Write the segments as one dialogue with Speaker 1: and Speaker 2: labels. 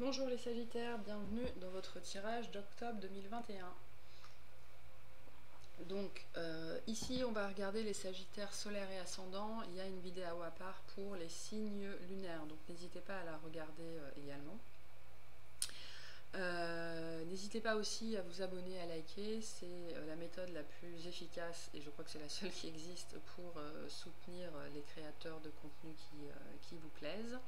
Speaker 1: Bonjour les Sagittaires, bienvenue dans votre tirage d'octobre 2021. Donc ici on va regarder les Sagittaires solaires et ascendants. Il y a une vidéo à part pour les signes lunaires, donc n'hésitez pas à la regarder également. N'hésitez pas aussi à vous abonner, à liker, c'est la méthode la plus efficace et je crois que c'est la seule qui existe pour soutenir les créateurs de contenu qui vous plaisent.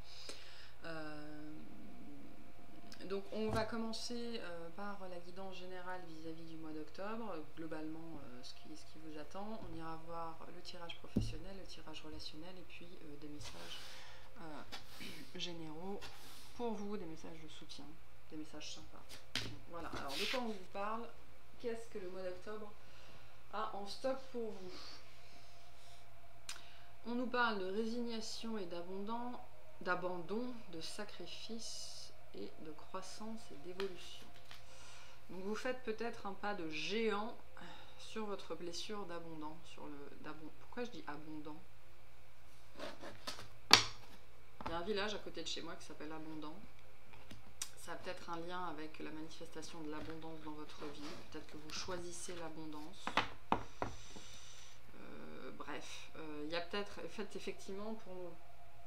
Speaker 1: Donc on va commencer par la guidance générale vis-à-vis du mois d'octobre, globalement ce qui vous attend. On ira voir le tirage professionnel, le tirage relationnel et puis des messages généraux pour vous, des messages de soutien, des messages sympas. Donc, voilà, alors de quoi on vous parle? Qu'est-ce que le mois d'octobre a en stock pour vous? On nous parle de résignation et d'abandon, de sacrifice et de croissance et d'évolution. Donc vous faites peut-être un pas de géant sur votre blessure d'abondant. Pourquoi je dis abondant? Il y a un village à côté de chez moi qui s'appelle Abondant. Ça a peut-être un lien avec la manifestation de l'abondance dans votre vie. Peut-être que vous choisissez l'abondance. Bref, il y a peut-être, faites effectivement pour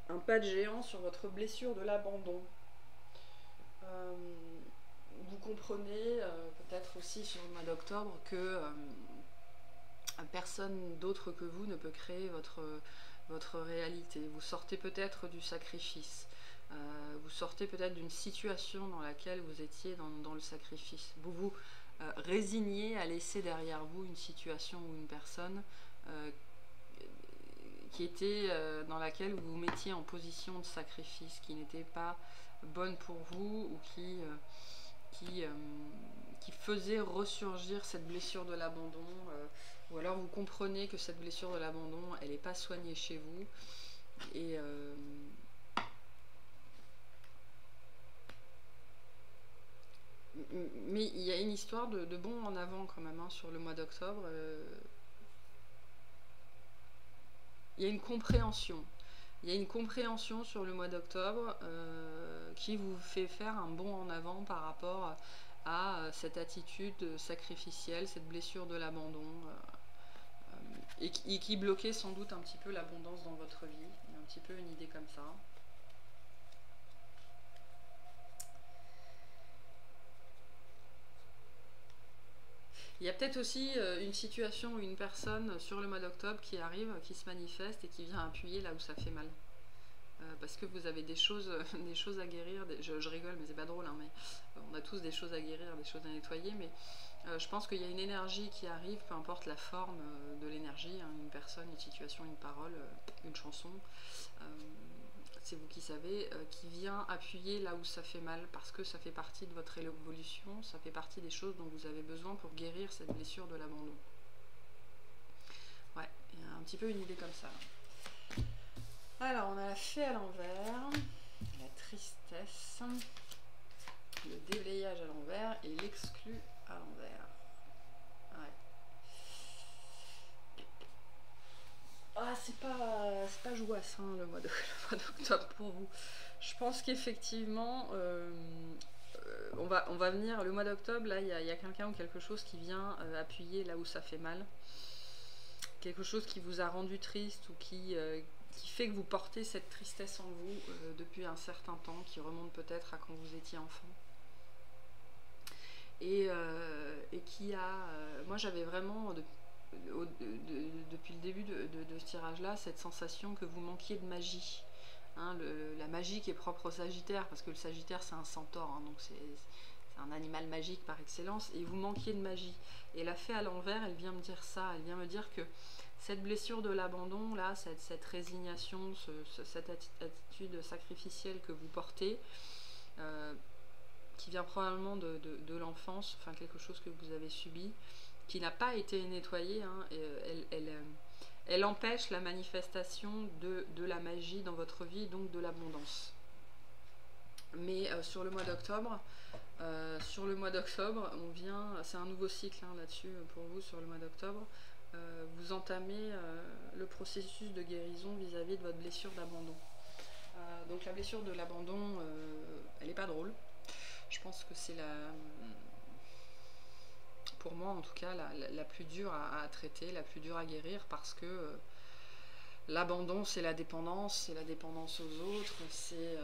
Speaker 1: un pas de géant sur votre blessure de l'abandon. Vous comprenez peut-être aussi sur le mois d'octobre que personne d'autre que vous ne peut créer votre réalité. Vous sortez peut-être du sacrifice. Vous sortez peut-être d'une situation dans laquelle vous étiez dans le sacrifice. Vous vous résignez à laisser derrière vous une situation ou une personne qui était dans laquelle vous vous mettiez en position de sacrifice, qui n'était pas bonne pour vous ou qui faisait ressurgir cette blessure de l'abandon, ou alors vous comprenez que cette blessure de l'abandon, elle n'est pas soignée chez vous, et mais il y a une histoire de bond en avant quand même hein, sur le mois d'octobre. Il y a une compréhension. Il y a une compréhension sur le mois d'octobre qui vous fait faire un bond en avant par rapport à cette attitude sacrificielle, cette blessure de l'abandon, et qui bloquait sans doute un petit peu l'abondance dans votre vie. Il y a un petit peu une idée comme ça. Il y a peut-être aussi une situation ou une personne sur le mois d'octobre qui arrive, qui se manifeste et qui vient appuyer là où ça fait mal. Parce que vous avez des choses à guérir. Je rigole, mais c'est pas drôle, hein, mais on a tous des choses à guérir, des choses à nettoyer. Mais je pense qu'il y a une énergie qui arrive, peu importe la forme de l'énergie, hein, une personne, une situation, une parole, une chanson. C'est vous qui savez, qui vient appuyer là où ça fait mal, parce que ça fait partie de votre évolution, ça fait partie des choses dont vous avez besoin pour guérir cette blessure de l'abandon. Ouais, il y a un petit peu une idée comme ça. Alors, on a la fée à l'envers, la tristesse, le déblayage à l'envers et l'exclu à l'envers. Ouais. Ah, c'est pas jouasse hein, le mois d'octobre pour vous. Je pense qu'effectivement, on va venir, le mois d'octobre, là, il y a quelqu'un ou quelque chose qui vient appuyer là où ça fait mal. Quelque chose qui vous a rendu triste ou qui fait que vous portez cette tristesse en vous depuis un certain temps, qui remonte peut-être à quand vous étiez enfant. Et qui a... moi j'avais vraiment, depuis le début de ce tirage-là, cette sensation que vous manquiez de magie. Hein, la magie qui est propre au Sagittaire, parce que le Sagittaire c'est un centaure, hein, donc c'est un animal magique par excellence, et vous manquiez de magie. Et la fée à l'envers, elle vient me dire ça, elle vient me dire que cette blessure de l'abandon, là, cette résignation, cette attitude sacrificielle que vous portez, qui vient probablement de l'enfance, enfin quelque chose que vous avez subi, qui n'a pas été nettoyée, hein, elle empêche la manifestation de la magie dans votre vie, donc de l'abondance. Mais sur le mois d'octobre, on vient, c'est un nouveau cycle hein, là-dessus pour vous sur le mois d'octobre. Vous entamez le processus de guérison vis-à-vis de votre blessure d'abandon. Donc la blessure de l'abandon, elle n'est pas drôle. Je pense que c'est pour moi en tout cas, la plus dure à traiter, la plus dure à guérir, parce que l'abandon, c'est la dépendance aux autres, c'est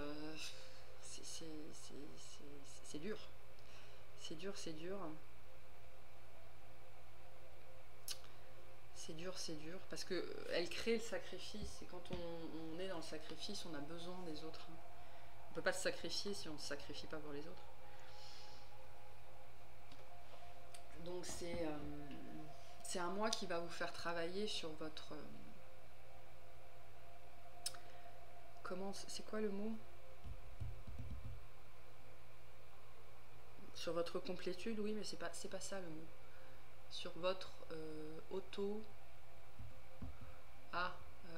Speaker 1: dur. C'est dur, c'est dur. C'est dur, parce que elle crée le sacrifice, et quand on est dans le sacrifice, on a besoin des autres. On ne peut pas se sacrifier si on ne se sacrifie pas pour les autres. Donc c'est un mois qui va vous faire travailler sur votre... comment... C'est quoi le mot? Sur votre complétude, oui, mais c'est pas ça le mot. Sur votre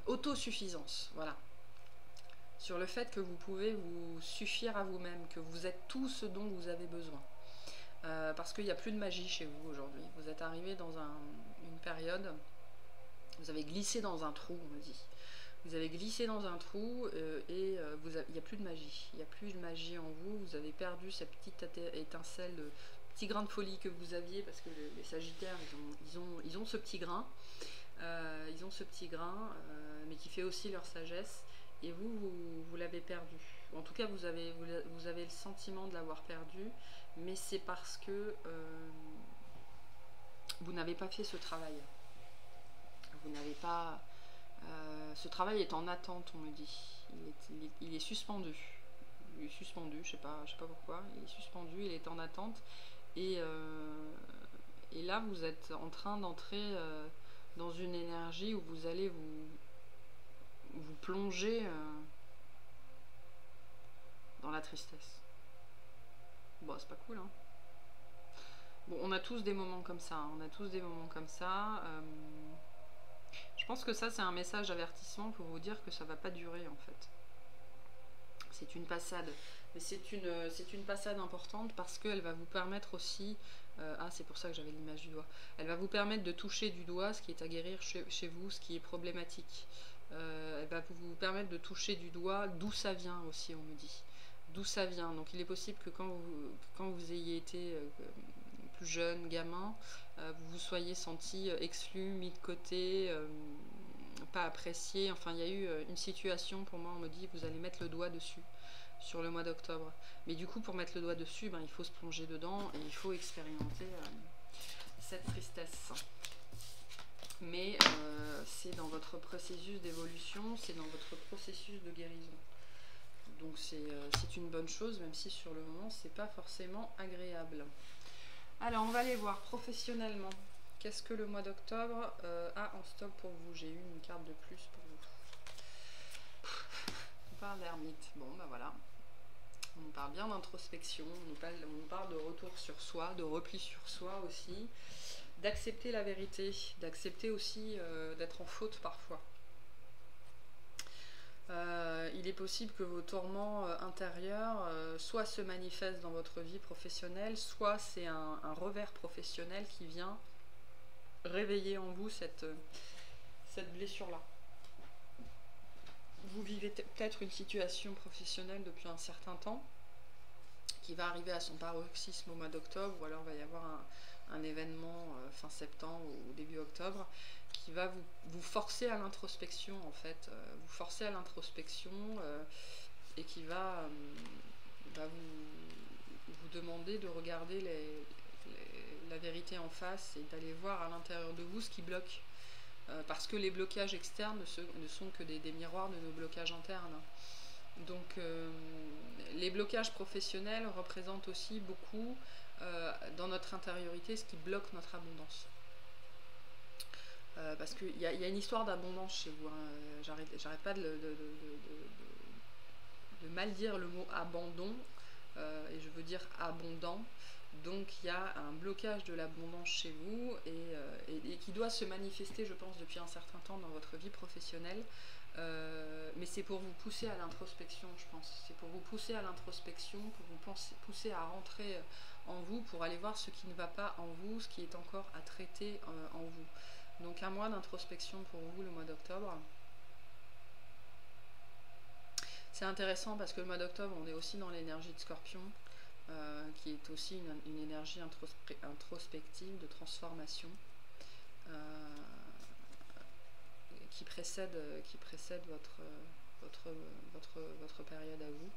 Speaker 1: autosuffisance, voilà. Sur le fait que vous pouvez vous suffire à vous-même, que vous êtes tout ce dont vous avez besoin. Parce qu'il n'y a plus de magie chez vous aujourd'hui. Vous êtes arrivé dans une période, vous avez glissé dans un trou, on me dit. Vous avez glissé dans un trou et il n'y a plus de magie. Il n'y a plus de magie en vous. Vous avez perdu cette petite étincelle, de petit grain de folie que vous aviez, parce que les Sagittaires, ils ont ce petit grain. Ils ont ce petit grain, mais qui fait aussi leur sagesse. Et vous l'avez perdu. En tout cas, vous avez le sentiment de l'avoir perdu, mais c'est parce que vous n'avez pas fait ce travail. Vous n'avez pas... ce travail est en attente, on me dit. Il est suspendu. Il est suspendu, je sais pas pourquoi. Il est suspendu, il est en attente. Et là, vous êtes en train d'entrer dans une énergie où vous allez vous plonger dans la tristesse. Bon, c'est pas cool, hein. Bon, on a tous des moments comme ça. On a tous des moments comme ça. Je pense que ça, c'est un message d'avertissement pour vous dire que ça va pas durer, en fait. C'est une passade. Mais c'est une passade importante, parce qu'elle va vous permettre aussi... c'est pour ça que j'avais l'image du doigt. Elle va vous permettre de toucher du doigt ce qui est à guérir chez vous, ce qui est problématique. Elle va vous permettre de toucher du doigt d'où ça vient aussi, on me dit. D'où ça vient. Donc il est possible que quand vous ayez été plus jeune, gamin, vous vous soyez senti exclu, mis de côté, pas apprécié. Enfin, il y a eu une situation, pour moi, on me dit, vous allez mettre le doigt dessus sur le mois d'octobre. Mais du coup, pour mettre le doigt dessus, il faut se plonger dedans et il faut expérimenter cette tristesse. Mais c'est dans votre processus d'évolution, c'est dans votre processus de guérison. Donc c'est une bonne chose, même si sur le moment, c'est pas forcément agréable. Alors, on va aller voir professionnellement. Qu'est-ce que le mois d'octobre a en stock pour vous? J'ai eu une carte de plus pour vous. On parle d'ermite. Bon, bah voilà. On parle bien d'introspection, on parle de retour sur soi, de repli sur soi aussi, d'accepter la vérité, d'accepter aussi d'être en faute parfois. Il est possible que vos tourments intérieurs soit se manifestent dans votre vie professionnelle, soit c'est un revers professionnel qui vient réveiller en vous cette blessure-là. Vous vivez peut-être une situation professionnelle depuis un certain temps qui va arriver à son paroxysme au mois d'octobre, ou alors il va y avoir un événement fin septembre ou début octobre qui va vous forcer à l'introspection, en fait, vous forcer à l'introspection et qui va vous demander de regarder la vérité en face et d'aller voir à l'intérieur de vous ce qui bloque. Parce que les blocages externes ne sont que des miroirs de nos blocages internes. Donc les blocages professionnels représentent aussi beaucoup dans notre intériorité ce qui bloque notre abondance. Parce qu'il y a une histoire d'abondance chez vous, hein. J'arrête pas de mal dire le mot abandon, et je veux dire abondant. Donc il y a un blocage de l'abondance chez vous et qui doit se manifester, je pense, depuis un certain temps dans votre vie professionnelle. Mais c'est pour vous pousser à l'introspection, je pense. C'est pour vous pousser à l'introspection, pour vous pousser à rentrer en vous, pour aller voir ce qui ne va pas en vous, ce qui est encore à traiter en vous. Donc un mois d'introspection pour vous, le mois d'octobre. C'est intéressant parce que le mois d'octobre, on est aussi dans l'énergie de Scorpion. qui est aussi une énergie introspective de transformation, qui précède votre période à vous.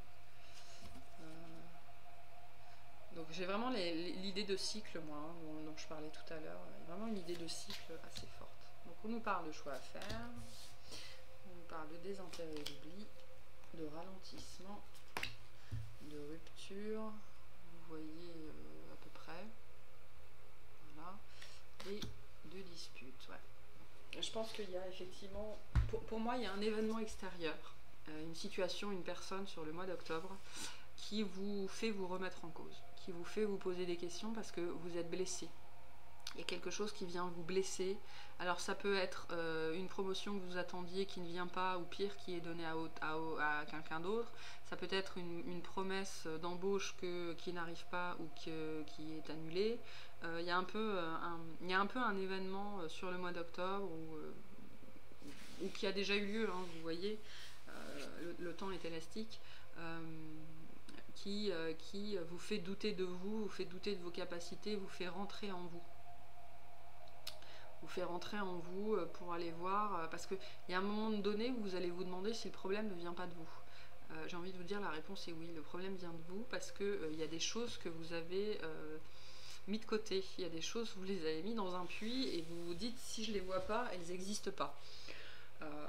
Speaker 1: Donc j'ai vraiment l'idée de cycle, moi, hein, dont je parlais tout à l'heure, vraiment une idée de cycle assez forte. Donc on nous parle de choix à faire, on nous parle de désintérêt et d'oubli, de ralentissement, de rupture, vous voyez à peu près, voilà, et de dispute, ouais. Je pense qu'il y a effectivement, pour moi, il y a un événement extérieur, une situation, une personne sur le mois d'octobre qui vous fait vous remettre en cause, qui vous fait vous poser des questions parce que vous êtes blessé. Il y a quelque chose qui vient vous blesser. Alors ça peut être une promotion que vous attendiez qui ne vient pas, ou pire, qui est donnée à quelqu'un d'autre. Ça peut être une promesse d'embauche qui n'arrive pas ou qui est annulée. Il y a un peu un événement sur le mois d'octobre ou qui a déjà eu lieu, hein, vous voyez, le temps est élastique. Qui vous fait douter de vous fait douter de vos capacités, vous fait rentrer en vous. Vous fait rentrer en vous pour aller voir, parce qu'il y a un moment donné où vous allez vous demander si le problème ne vient pas de vous. J'ai envie de vous dire, la réponse est oui, le problème vient de vous, parce qu'il y a des choses que vous avez mis de côté, il y a des choses, vous les avez mis dans un puits, et vous vous dites, si je ne les vois pas, elles n'existent pas.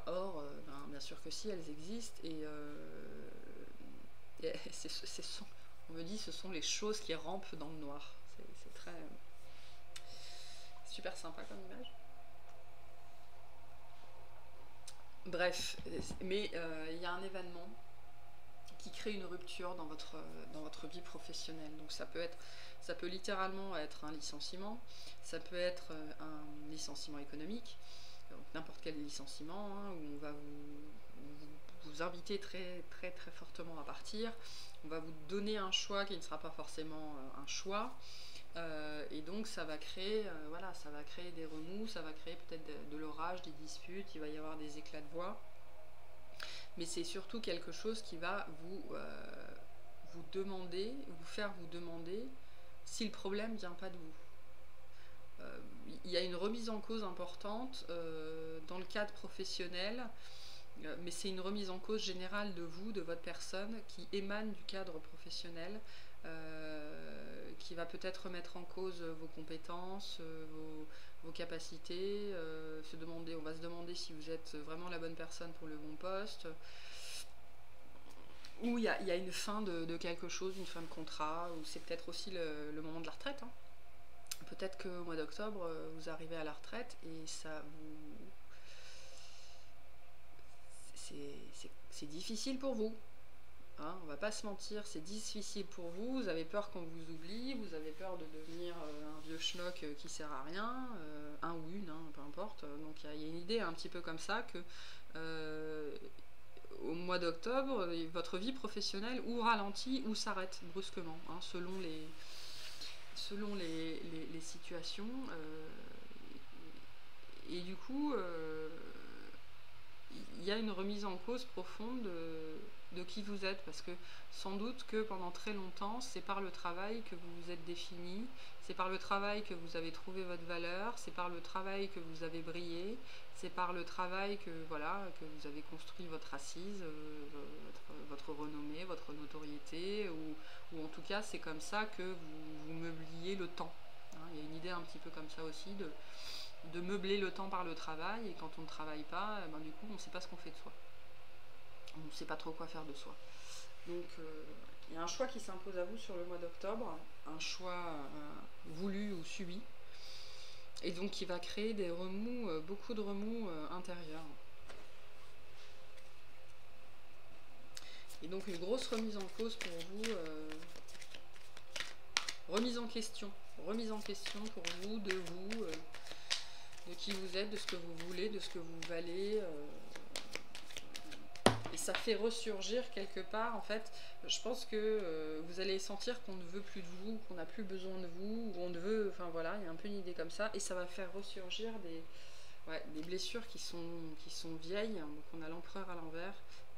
Speaker 1: Or, bien sûr que si, elles existent, et on me dit, ce sont les choses qui rampent dans le noir. C'est très... super sympa comme image. Bref, mais il y a un événement qui crée une rupture dans votre vie professionnelle. Donc ça peut littéralement être un licenciement, ça peut être un licenciement économique, donc n'importe quel licenciement, hein, où on va vous inviter très très très fortement à partir. On va vous donner un choix qui ne sera pas forcément un choix. Et donc ça va créer des remous, ça va créer peut-être de l'orage, des disputes, il va y avoir des éclats de voix, mais c'est surtout quelque chose qui va vous faire vous demander si le problème ne vient pas de vous. Il y a une remise en cause importante dans le cadre professionnel, mais c'est une remise en cause générale de vous, de votre personne, qui émane du cadre professionnel, qui va peut-être remettre en cause vos compétences, vos capacités, on va se demander si vous êtes vraiment la bonne personne pour le bon poste, ou il y a une fin de quelque chose, une fin de contrat, ou c'est peut-être aussi le moment de la retraite, hein. Peut-être qu'au mois d'octobre, vous arrivez à la retraite et ça vous... c'est difficile pour vous. Hein, on va pas se mentir, c'est difficile pour vous, vous avez peur qu'on vous oublie, vous avez peur de devenir un vieux schnock qui sert à rien, un ou une, hein, peu importe. Donc il y a une idée un petit peu comme ça que au mois d'octobre, votre vie professionnelle ou ralentit ou s'arrête brusquement, hein, selon les situations. Et du coup, il y a une remise en cause profonde de qui vous êtes, parce que sans doute que pendant très longtemps, c'est par le travail que vous vous êtes défini, c'est par le travail que vous avez trouvé votre valeur, c'est par le travail que vous avez brillé, c'est par le travail que vous avez construit votre assise, votre renommée, votre notoriété, ou en tout cas c'est comme ça que vous meubliez le temps. Hein, il y a une idée un petit peu comme ça aussi de meubler le temps par le travail, et quand on ne travaille pas, du coup on ne sait pas ce qu'on fait de soi. On ne sait pas trop quoi faire de soi. Donc il y a un choix qui s'impose à vous sur le mois d'octobre, un choix voulu ou subi, et donc qui va créer des remous, beaucoup de remous intérieurs. Et donc une grosse remise en cause pour vous, remise en question pour vous, de qui vous êtes, de ce que vous voulez, de ce que vous valez. Et ça fait ressurgir quelque part, en fait, je pense que vous allez sentir qu'on ne veut plus de vous, qu'on n'a plus besoin de vous, ou on ne veut, enfin voilà, il y a un peu une idée comme ça, et ça va faire ressurgir des blessures qui sont vieilles, donc on a l'empereur à l'envers,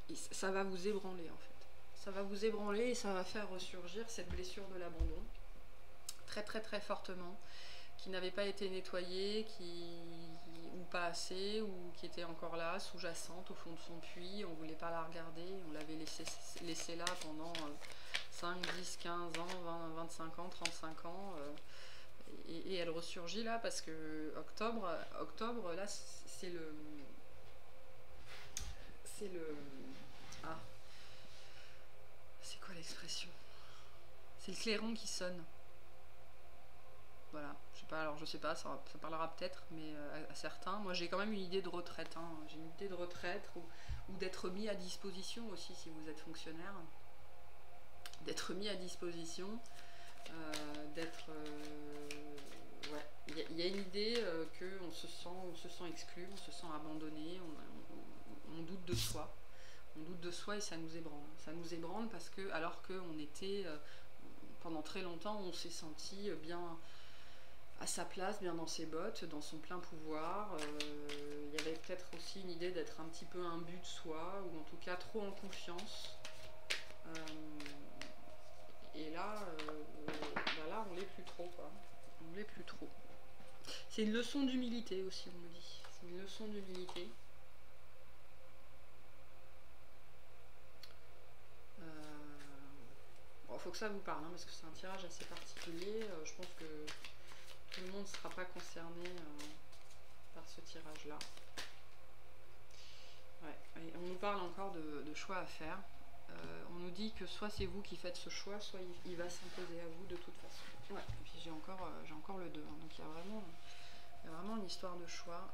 Speaker 1: et ça va vous ébranler en fait. Ça va vous ébranler et ça va faire ressurgir cette blessure de l'abandon très très très fortement, qui n'avait pas été nettoyée, ou pas assez, ou qui était encore là, sous-jacente au fond de son puits. On ne voulait pas la regarder, on l'avait laissée là pendant 5, 10, 15 ans, 20, 25 ans, 35 ans. Et elle ressurgit là parce que octobre là, c'est le... Ah, c'est quoi l'expression? C'est le clairon qui sonne. Voilà, je sais pas, alors je sais pas, ça parlera peut-être, mais à certains. Moi j'ai quand même une idée de retraite, hein. J'ai une idée de retraite ou d'être mis à disposition aussi si vous êtes fonctionnaire. D'être mis à disposition, ouais, il y a une idée qu'on se sent exclu, on se sent abandonné, on doute de soi. On doute de soi et ça nous ébranle. Ça nous ébranle parce que, alors qu'on était, pendant très longtemps, on s'est senti bien à sa place, bien dans ses bottes, dans son plein pouvoir. Il y avait peut-être aussi une idée d'être un petit peu imbu de soi, ou en tout cas trop en confiance. Et là, là on l'est plus trop, quoi. On l'est plus trop. C'est une leçon d'humilité aussi, on me dit. C'est une leçon d'humilité. Bon, faut que ça vous parle, hein, parce que c'est un tirage assez particulier. Je pense que tout le monde ne sera pas concerné par ce tirage-là. Ouais. Et on nous parle encore de choix à faire. On nous dit que soit c'est vous qui faites ce choix, soit il va s'imposer à vous de toute façon. Ouais. Et puis j'ai encore le 2. Hein, donc il y a vraiment une histoire de choix.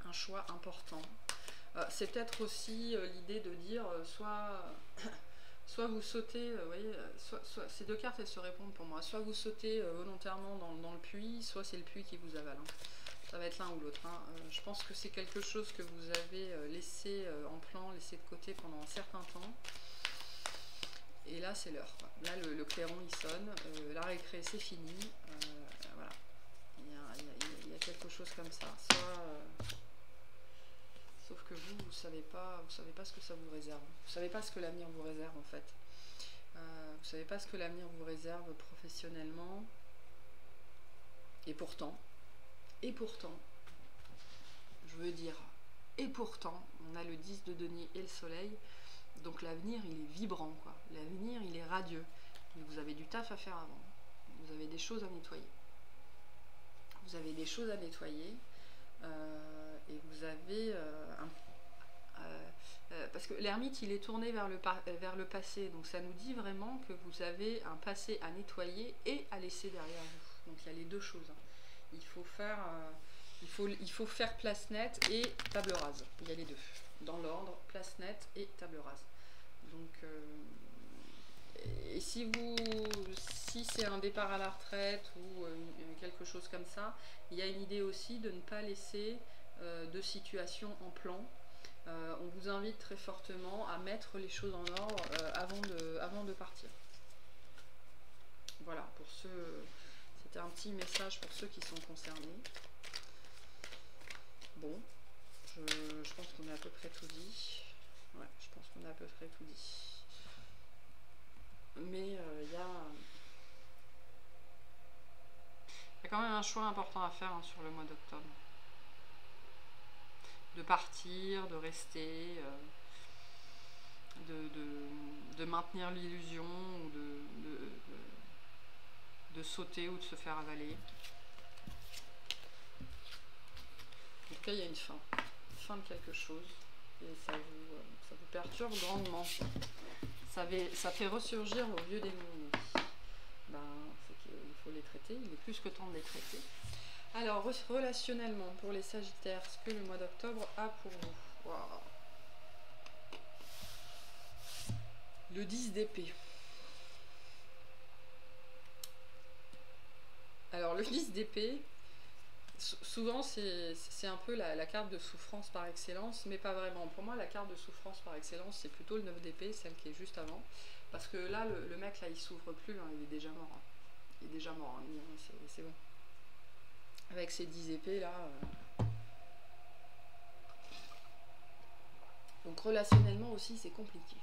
Speaker 1: Un choix important. C'est peut-être aussi l'idée de dire soit vous sautez, vous voyez, soit ces deux cartes elles se répondent pour moi, soit vous sautez volontairement dans le puits, soit c'est le puits qui vous avale. Hein. Ça va être l'un ou l'autre. Hein. Je pense que c'est quelque chose que vous avez laissé en plan, laissé de côté pendant un certain temps. Et là c'est l'heure. Là le clairon il sonne, la récré c'est fini. Voilà. Il y a quelque chose comme ça. Sauf que vous savez pas ce que ça vous réserve. Vous savez pas ce que l'avenir vous réserve en fait. Vous savez pas ce que l'avenir vous réserve professionnellement. Et pourtant, je veux dire, et pourtant, on a le 10 de denier et le soleil. Donc l'avenir il est vibrant, quoi. L'avenir il est radieux. Mais vous avez du taf à faire avant. Vous avez des choses à nettoyer. Vous avez des choses à nettoyer. Et vous avez parce que l'ermite il est tourné vers le passé, donc ça nous dit vraiment que vous avez un passé à nettoyer et à laisser derrière vous. Donc il y a les deux choses. Il faut faire place nette et table rase. Il y a les deux dans l'ordre, place nette et table rase. Donc et si c'est un départ à la retraite ou quelque chose comme ça, il y a une idée aussi de ne pas laisser de situation en plan. On vous invite très fortement à mettre les choses en ordre avant de partir. Voilà, c'était un petit message pour ceux qui sont concernés. Bon, je pense qu'on a à peu près tout dit. Ouais, je pense qu'on a à peu près tout dit. Mais il y a quand même un choix important à faire hein, sur le mois d'octobre. De partir, de rester, de maintenir l'illusion ou de sauter ou de se faire avaler. En tout cas, il y a une fin de quelque chose et ça vous perturbe grandement. Ça fait ressurgir vos vieux démons. C'est qu'il faut les traiter, il est plus que temps de les traiter. Alors, relationnellement, pour les Sagittaires, ce que le mois d'octobre a pour vous. Wow. Le 10 d'épée. Alors, le 10 d'épée, souvent, c'est un peu la carte de souffrance par excellence, mais pas vraiment. Pour moi, la carte de souffrance par excellence, c'est plutôt le 9 d'épée, celle qui est juste avant. Parce que là, le mec, là, il souffre plus, hein, il est déjà mort. Hein. Il est déjà mort, hein, c'est bon. Avec ces 10 épées, là... Donc relationnellement aussi, c'est compliqué.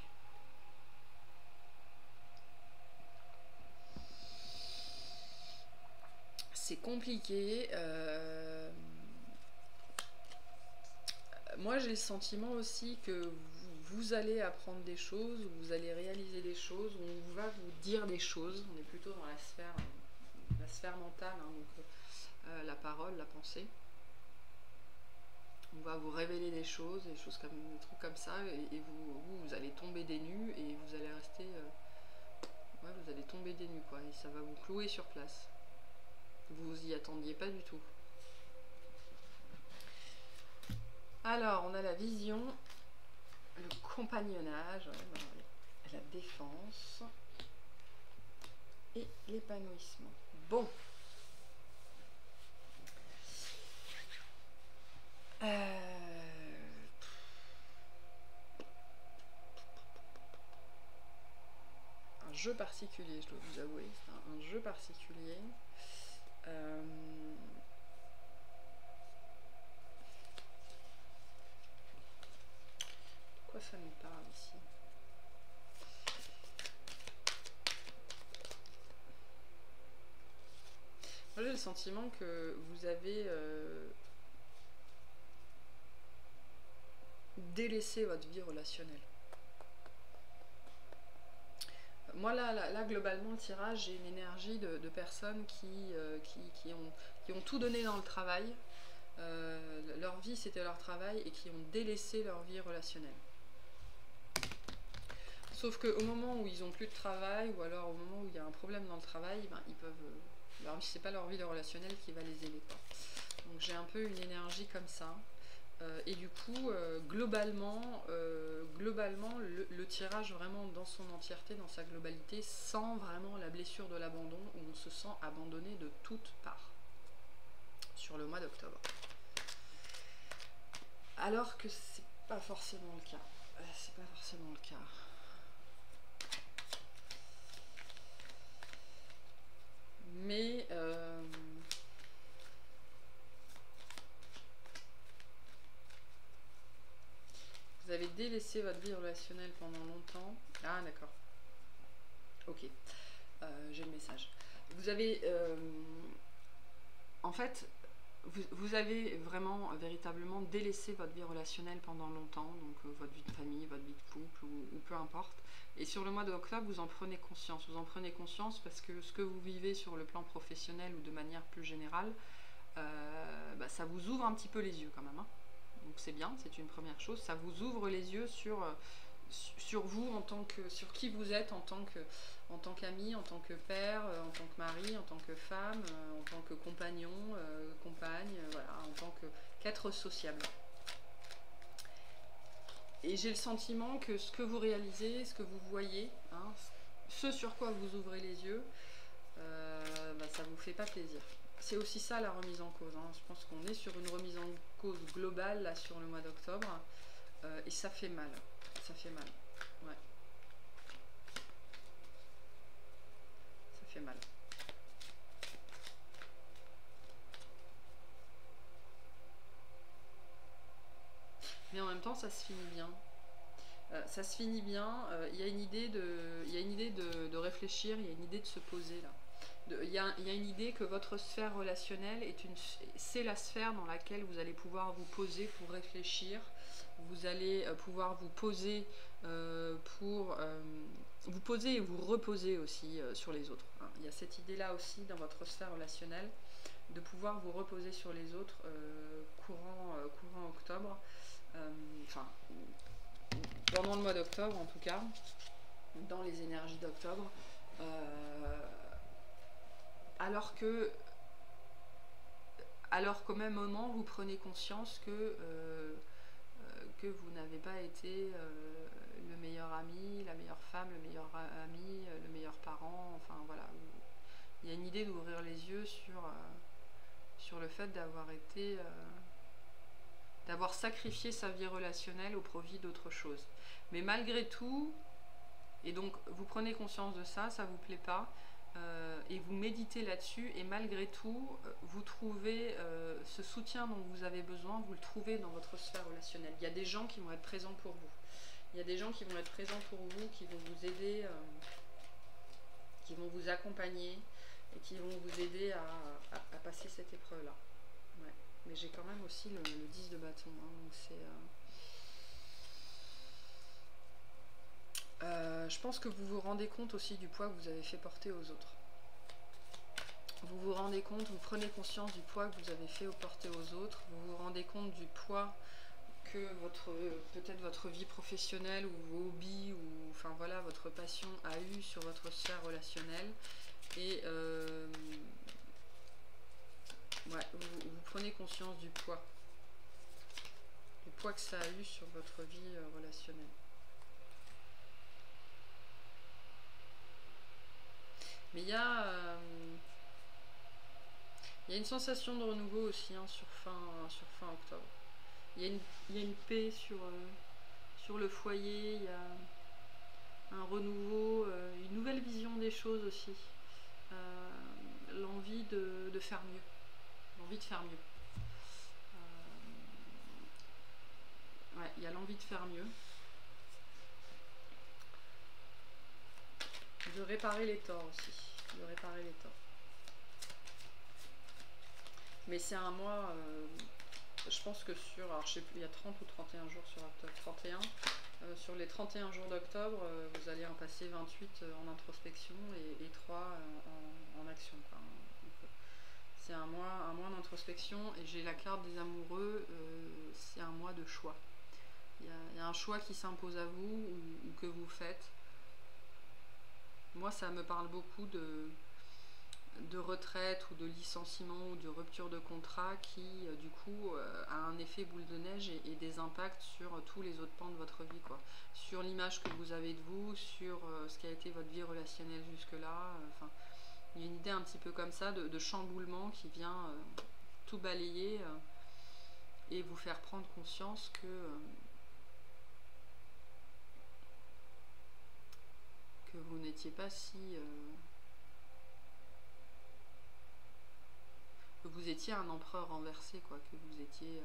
Speaker 1: C'est compliqué. Moi, j'ai le sentiment aussi que vous allez apprendre des choses, vous allez réaliser des choses, on va vous dire des choses. On est plutôt dans la sphère mentale, hein, donc la parole, la pensée. On va vous révéler des choses, des trucs comme ça, et vous allez tomber des nues et vous allez rester, ouais, vous allez tomber des nues quoi, et ça va vous clouer sur place. Vous y attendiez pas du tout. Alors, on a la vision, le compagnonnage, la défense et l'épanouissement. Bon. Un jeu particulier, je dois vous avouer. C'est un jeu particulier. Pourquoi ça nous parle ici? Moi j'ai le sentiment que vous avez délaissé votre vie relationnelle. Moi là globalement le tirage, j'ai une énergie de personnes qui ont tout donné dans le travail. Leur vie c'était leur travail et qui ont délaissé leur vie relationnelle. Sauf qu'au moment où ils n'ont plus de travail, ou alors au moment où il y a un problème dans le travail, ben, ils peuvent. C'est pas leur vie relationnelle qui va les aider, quoi. Donc j'ai un peu une énergie comme ça. Et du coup, globalement, le tirage vraiment dans son entièreté, dans sa globalité, sent vraiment la blessure de l'abandon, où on se sent abandonné de toutes parts sur le mois d'octobre. Alors que c'est pas forcément le cas. C'est pas forcément le cas. Mais vous avez délaissé votre vie relationnelle pendant longtemps. Ah d'accord. Ok. J'ai le message. Vous avez... en fait, vous avez vraiment, véritablement délaissé votre vie relationnelle pendant longtemps, donc votre vie de famille, votre vie de couple, ou peu importe. Et sur le mois d'octobre, vous en prenez conscience. Vous en prenez conscience parce que ce que vous vivez sur le plan professionnel ou de manière plus générale, bah, ça vous ouvre un petit peu les yeux quand même. Hein. Donc c'est bien, c'est une première chose. Ça vous ouvre les yeux sur vous, sur qui vous êtes en tant qu'ami, en tant que père, en tant que mari, en tant que femme, en tant que compagnon, compagne, voilà, en tant qu'être sociable. Et j'ai le sentiment que ce que vous réalisez, ce que vous voyez, hein, ce sur quoi vous ouvrez les yeux, bah, ça vous fait pas plaisir. C'est aussi ça la remise en cause. Hein. Je pense qu'on est sur une remise en cause globale là sur le mois d'octobre, et ça fait mal. Ça fait mal. Ouais. Ça fait mal. Mais en même temps, ça se finit bien. Ça se finit bien. Il y a une idée de réfléchir, il y a une idée de se poser là. Il y a une idée que votre sphère relationnelle c'est la sphère dans laquelle vous allez pouvoir vous poser pour réfléchir. Vous allez pouvoir vous poser vous poser et vous reposer aussi sur les autres. Hein. Il y a cette idée-là aussi dans votre sphère relationnelle de pouvoir vous reposer sur les autres courant octobre. Enfin, pendant le mois d'octobre en tout cas, dans les énergies d'octobre. Alors qu'au même moment, vous prenez conscience que vous n'avez pas été le meilleur ami, la meilleure femme, le meilleur ami, le meilleur parent. Enfin voilà, il y a une idée d'ouvrir les yeux sur le fait d'avoir sacrifié sa vie relationnelle au profit d'autre chose. Mais malgré tout, et donc vous prenez conscience de ça, ça vous plaît pas. et vous méditez là-dessus, et malgré tout, vous trouvez ce soutien dont vous avez besoin, vous le trouvez dans votre sphère relationnelle. Il y a des gens qui vont être présents pour vous. Il y a des gens qui vont être présents pour vous, qui vont vous aider, qui vont vous accompagner, et qui vont vous aider à passer cette épreuve-là. Ouais. Mais j'ai quand même aussi le 10 de bâton, hein, donc c'est... je pense que vous vous rendez compte aussi du poids que vous avez fait porter aux autres. Vous vous rendez compte, vous prenez conscience du poids que vous avez fait porter aux autres, vous vous rendez compte du poids que peut-être votre vie professionnelle ou vos hobbies ou enfin voilà, votre passion a eu sur votre sphère relationnelle, et ouais, vous prenez conscience du poids que ça a eu sur votre vie relationnelle. Mais il y a une sensation de renouveau aussi, hein, sur fin octobre. Il y a une paix sur le foyer, il y a un renouveau, une nouvelle vision des choses aussi. L'envie de faire mieux. L'envie de faire mieux. Ouais, il y a l'envie de faire mieux. De réparer les torts aussi. De réparer les torts. Mais c'est un mois, je pense que alors je sais plus, il y a 30 ou 31 jours sur octobre, 31. Sur les 31 jours d'octobre, vous allez en passer 28 en introspection et 3 en action, quoi. C'est un mois d'introspection, et j'ai la carte des amoureux, c'est un mois de choix. Il y a un choix qui s'impose à vous ou que vous faites. Moi, ça me parle beaucoup de retraite ou de licenciement ou de rupture de contrat qui, du coup, a un effet boule de neige et des impacts sur tous les autres pans de votre vie, quoi. Sur l'image que vous avez de vous, sur ce qui a été votre vie relationnelle jusque-là. Enfin, il y a une idée un petit peu comme ça de chamboulement qui vient tout balayer et vous faire prendre conscience que vous n'étiez pas si... que vous étiez un empereur renversé, quoi, que vous étiez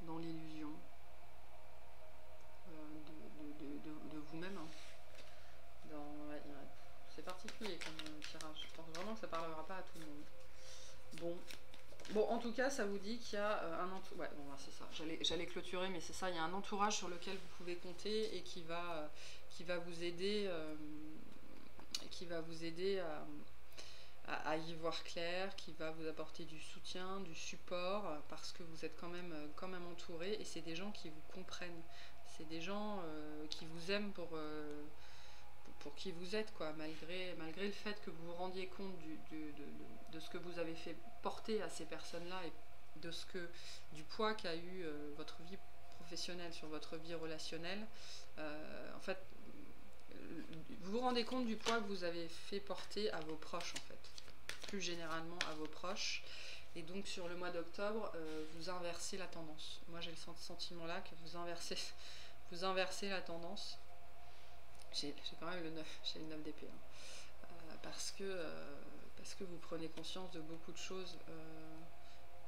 Speaker 1: dans l'illusion de vous-même. Hein. Ouais, c'est particulier comme tirage. Je pense vraiment que ça parlera pas à tout le monde. Bon, en tout cas, ça vous dit qu'il y a un entourage. Ouais, bon, c'est ça. J'allais clôturer, mais c'est ça. Il y a un entourage sur lequel vous pouvez compter et qui va vous aider, à y voir clair, qui va vous apporter du soutien, du support, parce que vous êtes quand même entouré, et c'est des gens qui vous comprennent. C'est des gens qui vous aiment pour qui vous êtes, quoi, malgré le fait que vous vous rendiez compte de ce que vous avez fait porter à ces personnes-là et du poids qu'a eu votre vie professionnelle sur votre vie relationnelle. En fait, vous vous rendez compte du poids que vous avez fait porter à vos proches, en fait, plus généralement à vos proches. Et donc sur le mois d'octobre, vous inversez la tendance. Moi j'ai le sentiment là que vous inversez la tendance. J'ai quand même le 9, j'ai le 9 d'épée, hein. Parce que vous prenez conscience de beaucoup de choses,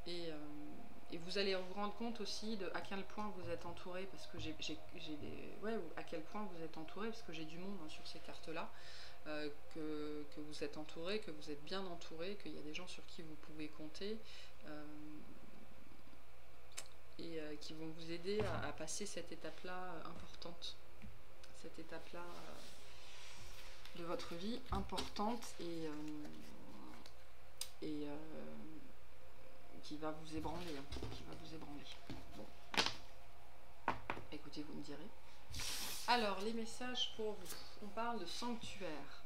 Speaker 1: et vous allez vous rendre compte aussi à quel point vous êtes entouré, parce que à quel point vous êtes entouré, parce que j'ai du monde, hein, sur ces cartes-là, que vous êtes entouré, que vous êtes bien entouré, qu'il y a des gens sur qui vous pouvez compter, et qui vont vous aider à passer cette étape-là importante. Cette étape-là de votre vie importante et qui va vous ébranler, hein, qui va vous ébranler. Bon, écoutez, vous me direz. Alors, les messages pour vous. On parle de sanctuaire.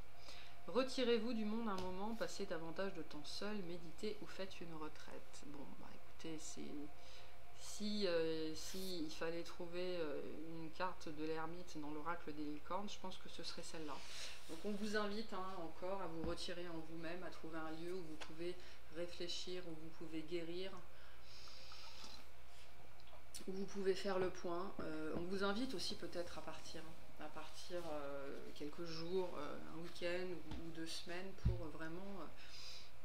Speaker 1: Retirez-vous du monde un moment, passez davantage de temps seul, méditez ou faites une retraite. Bon, bah écoutez, si il fallait trouver une carte de l'ermite dans l'oracle des licornes, je pense que ce serait celle-là. Donc on vous invite, hein, encore à vous retirer en vous-même, à trouver un lieu où vous pouvez réfléchir, où vous pouvez guérir, où vous pouvez faire le point. On vous invite aussi peut-être à partir quelques jours, un week-end ou 2 semaines pour vraiment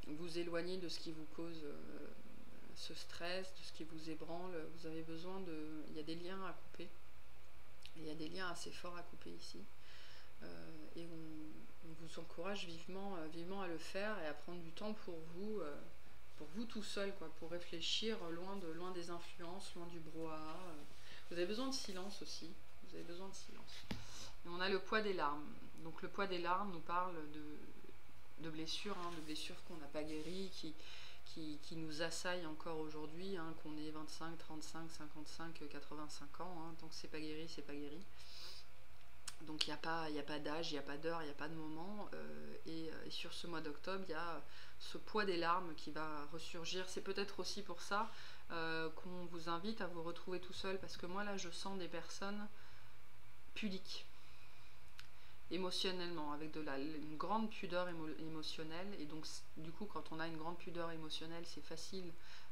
Speaker 1: vous éloigner de ce qui vous cause ce stress, de ce qui vous ébranle. Vous avez besoin de... Il y a des liens à couper. Il y a des liens assez forts à couper ici. Et on vous encourage vivement, vivement à le faire et à prendre du temps pour vous tout seul, quoi, pour réfléchir loin des influences, loin du brouhaha. Vous avez besoin de silence aussi. Vous avez besoin de silence. Et on a le poids des larmes. Donc le poids des larmes nous parle de blessures, de blessures qu'on n'a pas guéries, qui nous assaillent encore aujourd'hui, qu'on ait 25, 35, 55, 85 ans. Tant que c'est pas guéri, c'est pas guéri. Donc il n'y a pas d'âge, il n'y a pas d'heure, il n'y a pas de moment. Et sur ce mois d'octobre, il y a ce poids des larmes qui va ressurgir. C'est peut-être aussi pour ça qu'on vous invite à vous retrouver tout seul, parce que moi là je sens des personnes pudiques, émotionnellement, avec une grande pudeur émotionnelle. Et donc du coup, quand on a une grande pudeur émotionnelle, c'est facile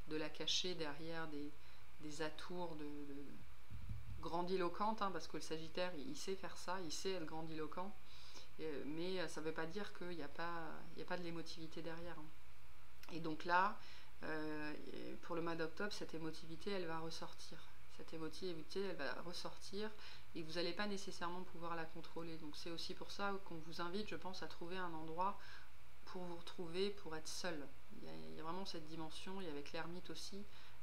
Speaker 1: de la cacher derrière des atours de grandiloquente, parce que le Sagittaire il sait faire ça, il sait être grandiloquent, mais ça ne veut pas dire qu'il n'y a pas de l'émotivité derrière. Et donc là, pour le mois d'octobre, cette émotivité elle va ressortir. Cette émotivité elle va ressortir et vous n'allez pas nécessairement pouvoir la contrôler. Donc c'est aussi pour ça qu'on vous invite, je pense, à trouver un endroit pour vous retrouver, pour être seul. Il y a vraiment cette dimension, et avec l'ermite aussi,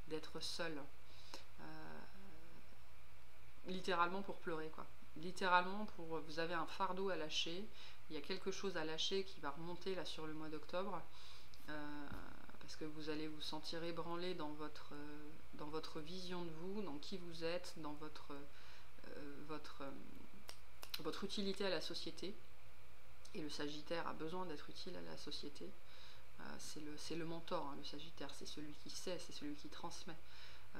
Speaker 1: d'être seul. Littéralement pour pleurer, quoi. Littéralement vous avez un fardeau à lâcher, il y a quelque chose à lâcher qui va remonter là sur le mois d'octobre, parce que vous allez vous sentir ébranlé dans votre vision de vous, dans qui vous êtes, dans votre utilité à la société. Et le Sagittaire a besoin d'être utile à la société. C'est le mentor, le Sagittaire, c'est celui qui sait, c'est celui qui transmet.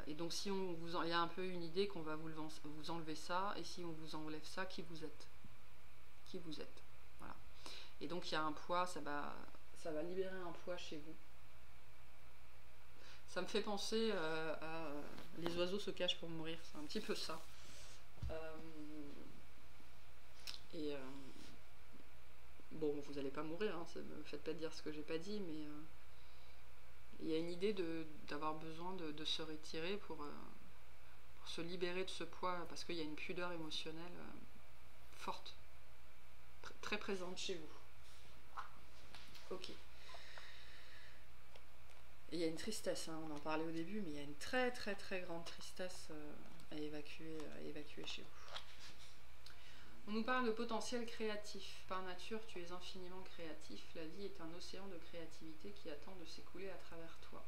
Speaker 1: Et donc si il y a un peu une idée qu'on va vous enlever ça, et si on vous enlève ça, qui vous êtes. Qui vous êtes. Voilà. Et donc il y a un poids, ça va libérer un poids chez vous. Ça me fait penser à les oiseaux se cachent pour mourir, c'est un petit peu ça. Bon, vous n'allez pas mourir, ne me faites pas dire ce que j'ai pas dit, mais il y a une idée d'avoir besoin de se retirer pour se libérer de ce poids, parce qu'il y a une pudeur émotionnelle forte, très présente chez vous. Ok. Et il y a une tristesse, on en parlait au début, mais il y a une très très très grande tristesse à évacuer chez vous. On nous parle de potentiel créatif. Par nature, tu es infiniment créatif. La vie est un océan de créativité qui attend de s'écouler à travers toi.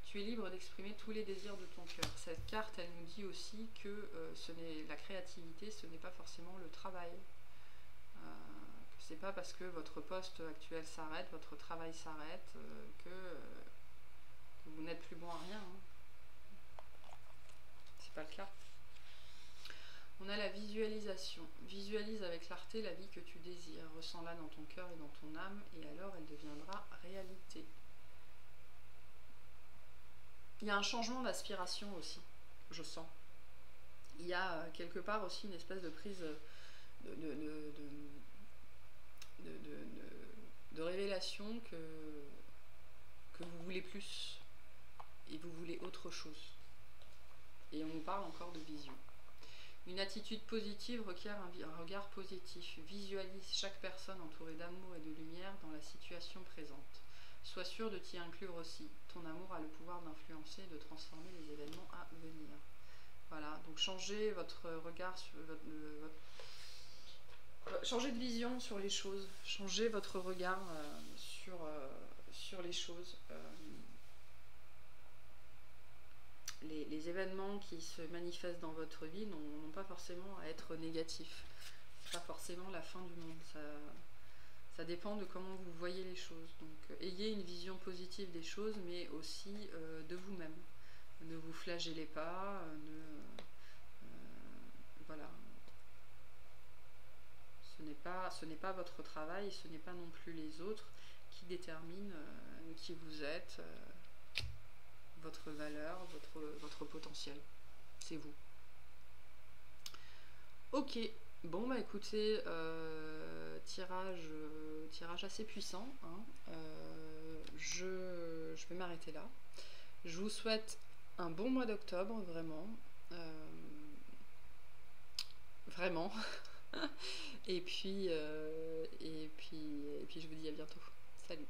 Speaker 1: Tu es libre d'exprimer tous les désirs de ton cœur. Cette carte, elle nous dit aussi que la créativité, ce n'est pas forcément le travail. C'est pas parce que votre poste actuel s'arrête, votre travail s'arrête, que vous n'êtes plus bon à rien. C'est pas le cas. On a la visualisation. Visualise avec clarté la vie que tu désires. Ressens-la dans ton cœur et dans ton âme, et alors elle deviendra réalité. Il y a un changement d'aspiration aussi, je sens. Il y a quelque part aussi une espèce de prise de révélation que vous voulez plus et vous voulez autre chose. Et on nous parle encore de vision. Une attitude positive requiert un regard positif. Visualise chaque personne entourée d'amour et de lumière dans la situation présente. Sois sûr de t'y inclure aussi. Ton amour a le pouvoir d'influencer et de transformer les événements à venir. Voilà, donc changez votre regard sur changez de vision sur les choses. Changez votre regard sur les choses. Les événements qui se manifestent dans votre vie n'ont pas forcément à être négatifs. C'est pas forcément la fin du monde. Ça dépend de comment vous voyez les choses. Donc ayez une vision positive des choses, mais aussi de vous-même. Ne vous flagellez pas. Voilà. Ce n'est pas votre travail, et ce n'est pas non plus les autres qui déterminent qui vous êtes, votre valeur, votre potentiel. c'est vous. Ok, bon bah écoutez, tirage assez puissant, hein. Je vais m'arrêter là. Je vous souhaite un bon mois d'octobre, vraiment. Vraiment. Et puis je vous dis à bientôt. Salut.